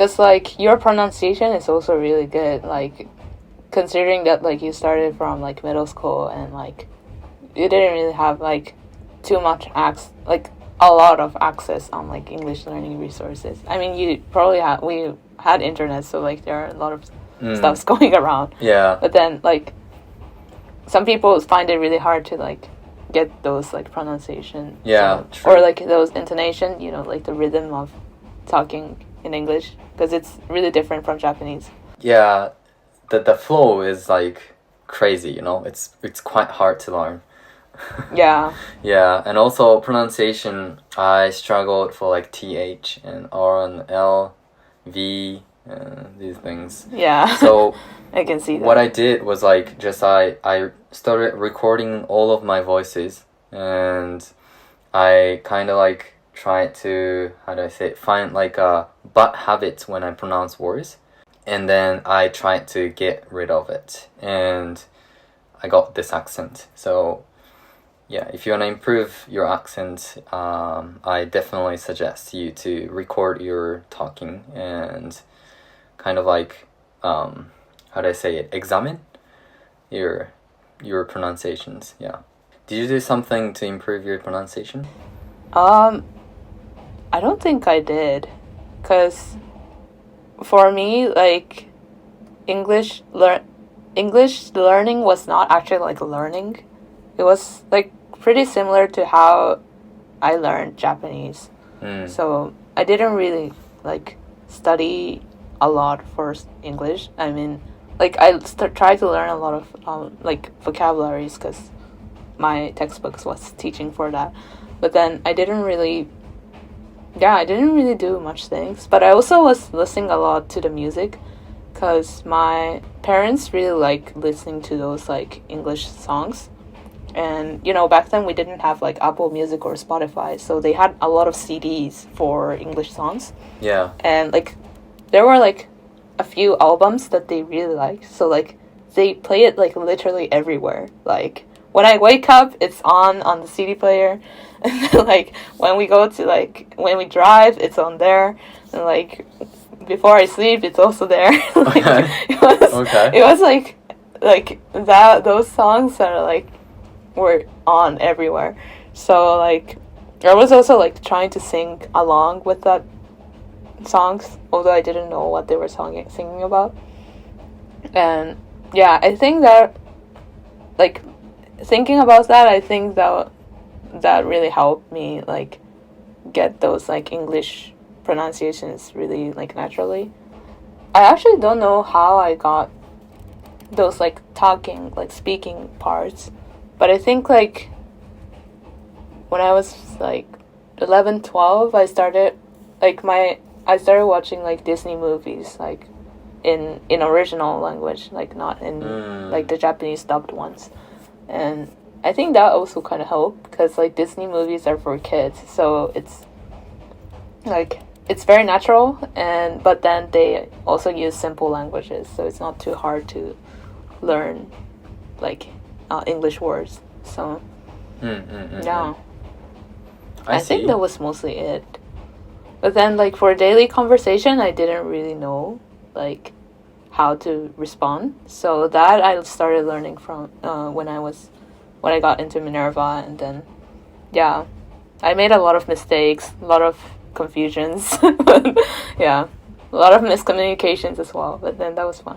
Because, like, your pronunciation is also really good, like, considering that, like, you started from, like, middle school and, like, you didn't really have, like, too much a lot of access on, like, English learning resources. I mean, we had internet, so, like, there are a lot of stuffs going around. Yeah. But then, like, some people find it really hard to, like, get those, like, pronunciation. Yeah, true. Or, like, those intonation, you know, like, the rhythm of talking in English, because it's really different from Japanese. Yeah, the flow is, like, crazy, you know? It's quite hard to learn. Yeah. Yeah, and also pronunciation, I struggled for, like, TH and R and L, V, these things. Yeah. So I can see that. What I did was, like, just I started recording all of my voices, and I kind of, like, tried to, how do I say it, find, like, a butt habit when I pronounce words, and then I tried to get rid of it, and I got this accent. So yeah, if you want to improve your accent, I definitely suggest you to record your talking and kind of, like, how do I say it, examine your pronunciations. Yeah. Did you do something to improve your pronunciation? I don't think I did, because for me, like, English learning was not actually, like, learning. It was, like, pretty similar to how I learned Japanese. So I didn't really, like, study a lot for English. I mean, like, I tried to learn a lot of like, vocabularies, because my textbooks was teaching for that. But then I didn't really do much things. But I also was listening a lot to the music, because my parents really like listening to those, like, English songs. And, you know, back then we didn't have, like, Apple Music or Spotify, so they had a lot of CDs for English songs. Yeah. And, like, there were, like, a few albums that they really liked, so, like, they play it, like, literally everywhere. Like, when I wake up, it's on the CD player, and then, like, when we go to, like, when we drive, it's on there, and, like, before I sleep, it's also there. Like, it was like that, those songs are, like, were on everywhere. So, like, I was also, like, trying to sing along with that songs, although I didn't know what they were singing about. And yeah, I think that, like, thinking about that, I think that really helped me, like, get those, like, English pronunciations really, like, naturally. I actually don't know how I got those, like, talking, like, speaking parts. But I think, like, when I was, like, 11, 12, I started watching, like, Disney movies, like, in original language, like, not in, like, the Japanese dubbed ones. And I think that also kind of helped, because, like, Disney movies are for kids, so it's, like, it's very natural, but then they also use simple languages, so it's not too hard to learn, like, English words. So yeah, I think that was mostly it. But then, like, for daily conversation, I didn't really know, like, how to respond. So that I started learning from when I got into Minerva, and then yeah, I made a lot of mistakes, a lot of confusions. Yeah, a lot of miscommunications as well. But then that was fun.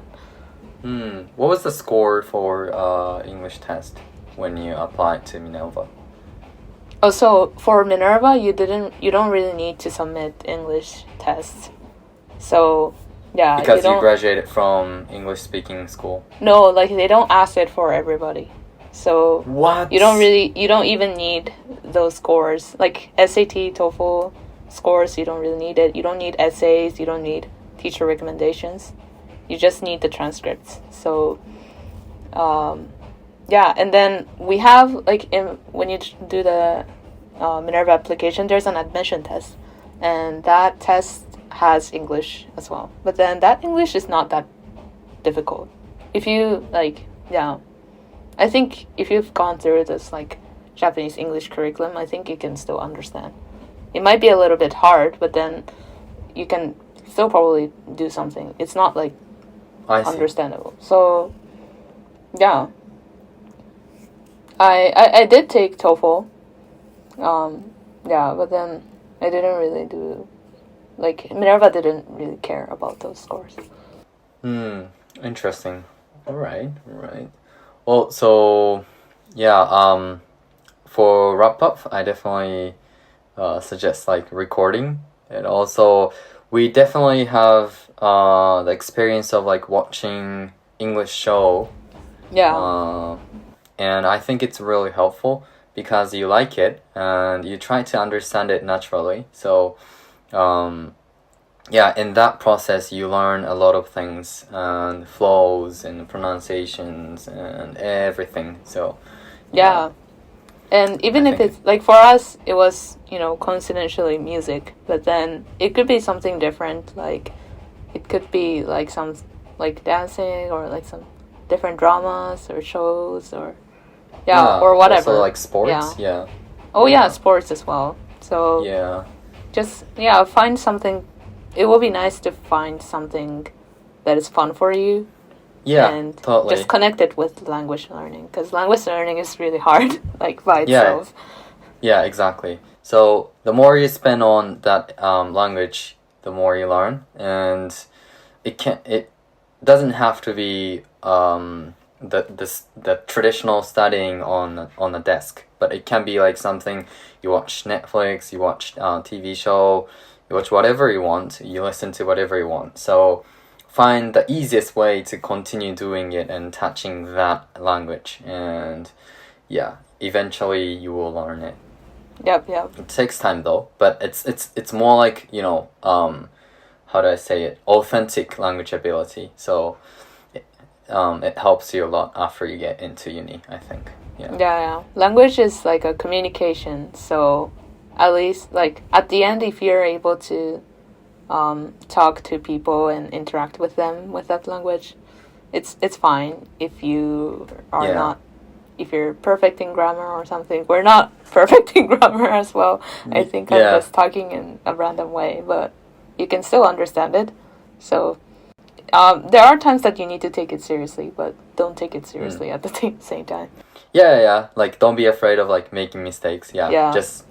What was the score for English test when you applied to Minerva? Oh, so for Minerva, you don't really need to submit English tests. So yeah, because you graduated from English speaking school. No, like, they don't ask it for everybody. So what? You don't even need those scores, like SAT, TOEFL scores. You don't really need it. You don't need essays. You don't need teacher recommendations. You just need the transcripts. So, yeah, and then we have, like, when you do the Minerva application, there's an admission test, and that test has English as well. But then that English is not that difficult. If you, like, yeah, I think if you've gone through this, like, Japanese English curriculum, I think you can still understand. It might be a little bit hard, but then you can still probably do something. It's not like I see. understandable. So, yeah. I did take TOEFL. Yeah, but then I didn't really do, like, Minerva didn't really care about those scores. Interesting. Alright. Well, so, yeah, for wrap up, I definitely suggest, like, recording. And also, we definitely have the experience of, like, watching English show. Yeah. And I think it's really helpful because you like it and you try to understand it naturally. So, yeah, in that process, you learn a lot of things and flows and pronunciations and everything. So, yeah. And even if it's, like, for us, it was, coincidentally music. But then it could be something different. Like, it could be, like, some, like, dancing or, like, some different dramas or shows or... Yeah, or whatever. Also like sports, yeah. Oh yeah, sports as well. So yeah, just find something. It will be nice to find something that is fun for you. Yeah, and totally. Just connect it with language learning, because language learning is really hard, like by itself. Yeah, exactly. So the more you spend on that language, the more you learn, and it doesn't have to be the traditional studying on the desk, but it can be like something you watch Netflix, you watch TV show, you watch whatever you want, you listen to whatever you want. So find the easiest way to continue doing it and touching that language, and yeah, eventually you will learn it. Yep. It takes time though, but it's more like, how do I say it, authentic language ability. So it helps you a lot after you get into uni, I think. Yeah. Language is like a communication, so at least, like, at the end, if you're able to talk to people and interact with them with that language, it's fine. If you are not, if you're perfect in grammar or something. We're not perfect in grammar as well. I think I'm just talking in a random way, but you can still understand it. So there are times that you need to take it seriously, but don't take it seriously at the same time. Yeah. Like, don't be afraid of, like, making mistakes. Yeah. Just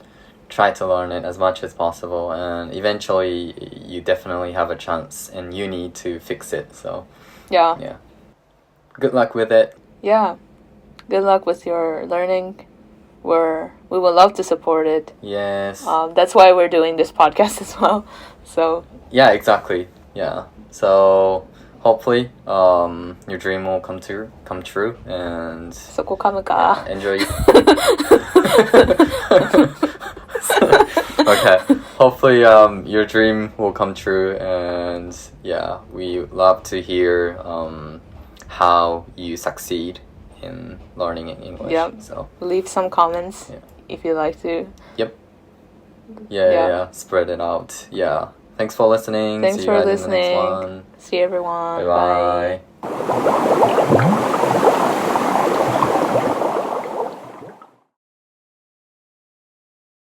try to learn it as much as possible, and eventually you definitely have a chance in uni to fix it. So yeah. Good luck with it. Yeah. Good luck with your learning. We would love to support it. Yes. That's why we're doing this podcast as well. So yeah, exactly. Yeah. So hopefully your dream will come true, and そこ噛むか。enjoy. Okay. Hopefully your dream will come true, and yeah, we love to hear how you succeed in learning in English. Yep. So leave some comments if you like to. Yep. Yeah. Spread it out. Yeah. Thanks for listening. Thanks See for you guys listening. in the next one. See everyone. Bye.